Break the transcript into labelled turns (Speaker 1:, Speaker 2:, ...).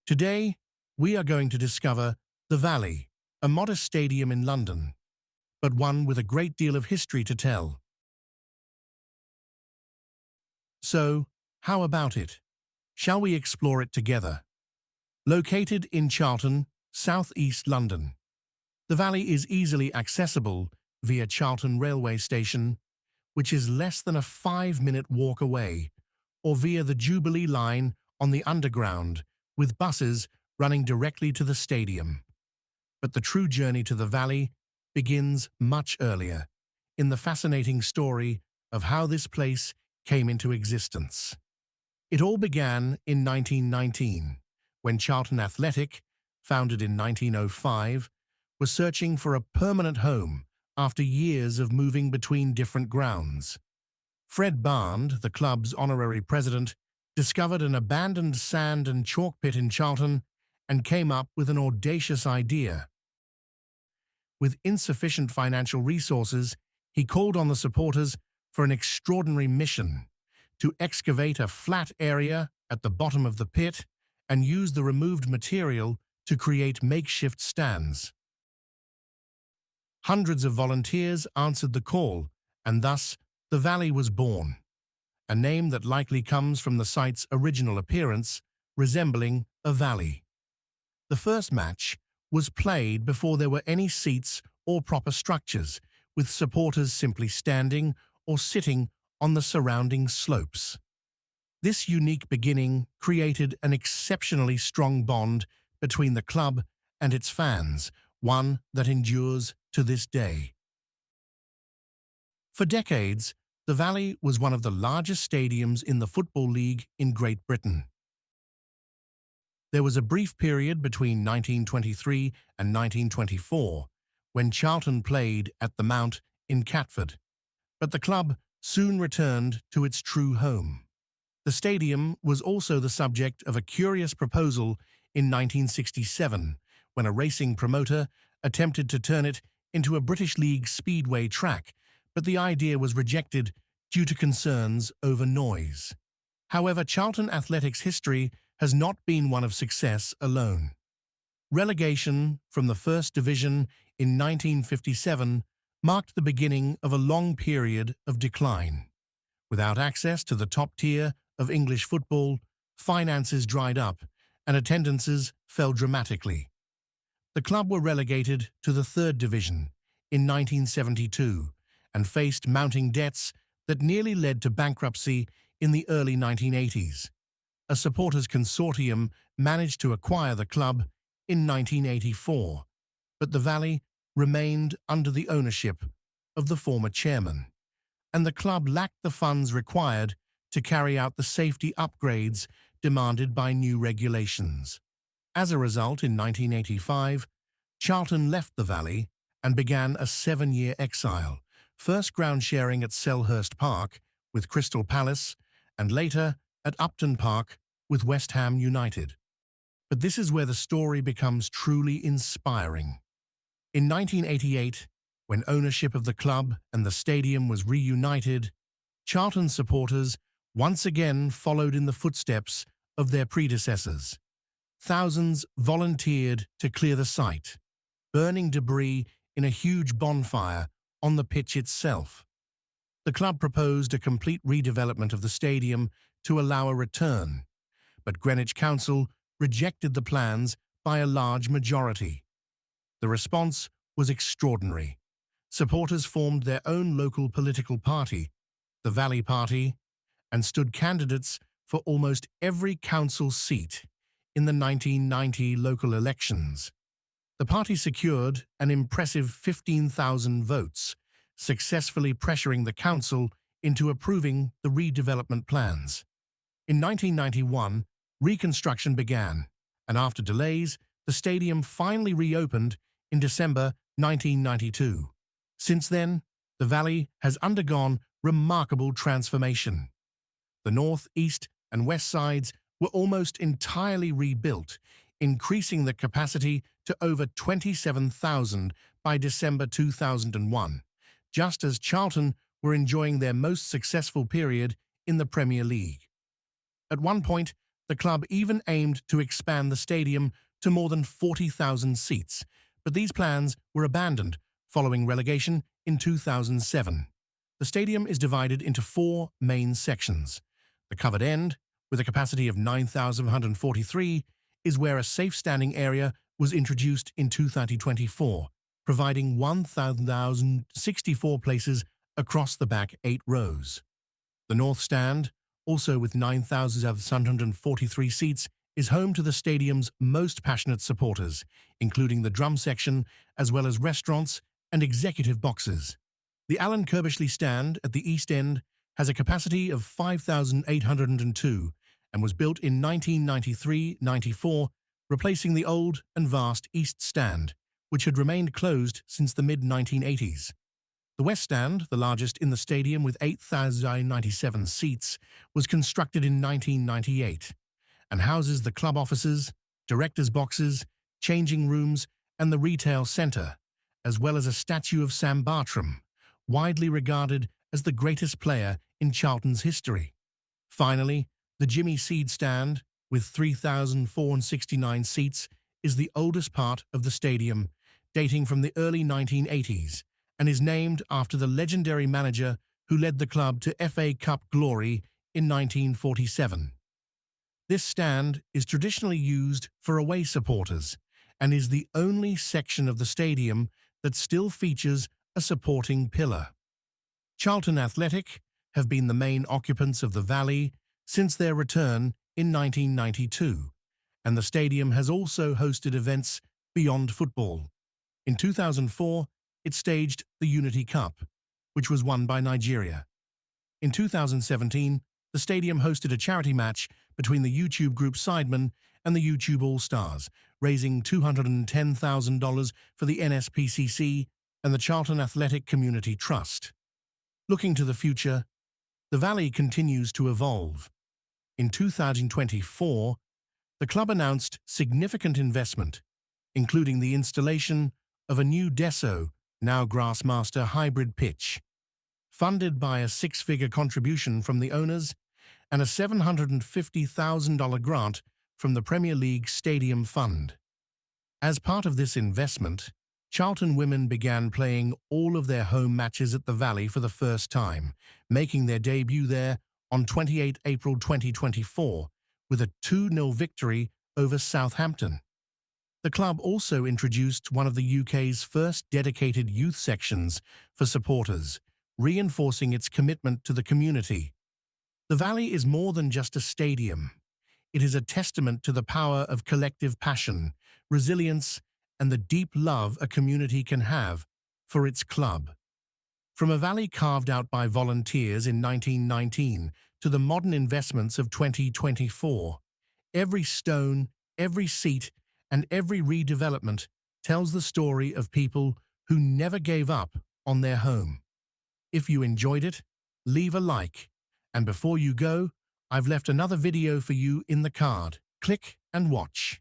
Speaker 1: Today, we are going to discover the Valley, a modest stadium in London, but one with a great deal of history to tell. So, how about it? Shall we explore it together? Located in Charlton, southeast London, the Valley is easily accessible via Charlton railway station, which is less than a 5-minute walk away, or via the Jubilee line on the Underground, with buses running directly to the stadium. But the true journey to the Valley begins much earlier, in the fascinating story of how this place came into existence. It all began in 1919, when Charlton Athletic, founded in 1905, was searching for a permanent home after years of moving between different grounds. Fred Barnd, the club's honorary president, discovered an abandoned sand and chalk pit in Charlton and came up with an audacious idea. With insufficient financial resources, he called on the supporters for an extraordinary mission: to excavate a flat area at the bottom of the pit and use the removed material to create makeshift stands. Hundreds of volunteers answered the call, and thus the Valley was born, a name that likely comes from the site's original appearance, resembling a valley. The first match was played before there were any seats or proper structures, with supporters simply standing or sitting on the surrounding slopes. This unique beginning created an exceptionally strong bond between the club and its fans, one that endures to this day. For decades, the Valley was one of the largest stadiums in the Football League in Great Britain. There was a brief period between 1923 and 1924 when Charlton played at the Mount in Catford, but the club soon returned to its true home. The stadium was also the subject of a curious proposal in 1967 when a racing promoter attempted to turn it into a British League speedway track, but the idea was rejected due to concerns over noise. However, Charlton Athletics' history has not been one of success alone. Relegation from the First Division in 1957 marked the beginning of a long period of decline. Without access to the top tier of English football, finances dried up and attendances fell dramatically. The club were relegated to the Third Division in 1972 and faced mounting debts that nearly led to bankruptcy in the early 1980s. A supporters' consortium managed to acquire the club in 1984, but the Valley remained under the ownership of the former chairman, and the club lacked the funds required to carry out the safety upgrades demanded by new regulations. As a result, in 1985, Charlton left the Valley and began a 7-year exile, first ground sharing at Selhurst Park with Crystal Palace and later at Upton Park with West Ham United. But this is where the story becomes truly inspiring. In 1988, when ownership of the club and the stadium was reunited, Charlton supporters once again followed in the footsteps of their predecessors. Thousands volunteered to clear the site, burning debris in a huge bonfire on the pitch itself. The club proposed a complete redevelopment of the stadium to allow a return, but Greenwich Council rejected the plans by a large majority. The response was extraordinary. Supporters formed their own local political party, the Valley Party, and stood candidates for almost every council seat in the 1990 local elections. The party secured an impressive 15,000 votes, successfully pressuring the council into approving the redevelopment plans. In 1991, reconstruction began, and after delays, the stadium finally reopened in December 1992. Since then, the Valley has undergone remarkable transformation. The north, east, and west sides were almost entirely rebuilt, increasing the capacity to over 27,000 by December 2001, just as Charlton were enjoying their most successful period in the Premier League. At one point, The club even aimed to expand the stadium to more than 40,000 seats, but these plans were abandoned following relegation in 2007. The stadium is divided into four main sections. The covered end, with a capacity of 9,143, is where a safe standing area was introduced in 2024, providing 1,064 places across the back 8 rows. The North Stand, also with 9,743 seats, is home to the stadium's most passionate supporters, including the drum section, as well as restaurants and executive boxes. The Alan Kirbishley Stand at the East End has a capacity of 5,802 and was built in 1993-94, replacing the old and vast East Stand, which had remained closed since the mid-1980s. The West Stand, the largest in the stadium with 8,097 seats, was constructed in 1998 and houses the club offices, directors' boxes, changing rooms, and the retail centre, as well as a statue of Sam Bartram, widely regarded as the greatest player in Charlton'S history. Finally, the Jimmy Seed Stand, with 3,469 seats, is the oldest part of the stadium, dating from the early 1980s, and is named after the legendary manager who led the club to FA Cup glory in 1947. This stand is traditionally used for away supporters and is the only section of the stadium that still features a supporting pillar. Charlton Athletic have been the main occupants of the Valley since their return in 1992, and the stadium has also hosted events beyond football. In 2004, it staged the Unity Cup, which was won by Nigeria. In 2017, the stadium hosted a charity match between the YouTube group Sidemen and the YouTube All-Stars, raising $210,000 for the NSPCC and the Charlton Athletic Community Trust. Looking to the future, the Valley continues to evolve. In 2024, the club announced significant investment, including the installation of a new Deso, now Grassmaster hybrid pitch, funded by a six-figure contribution from the owners and a $750,000 grant from the Premier League Stadium Fund. As part of this investment, Charlton women began playing all of their home matches at the Valley for the first time, making their debut there on 28 April 2024 with a 2-0 victory over Southampton. The club also introduced one of the UK's first dedicated youth sections for supporters, reinforcing its commitment to the community. The Valley is more than just a stadium. It is a testament to the power of collective passion, resilience, and the deep love a community can have for its club. From a valley carved out by volunteers in 1919 to the modern investments of 2024, every stone, every seat, and every redevelopment tells the story of people who never gave up on their home. If you enjoyed it, leave a like. And before you go, I've left another video for you in the card. Click and watch.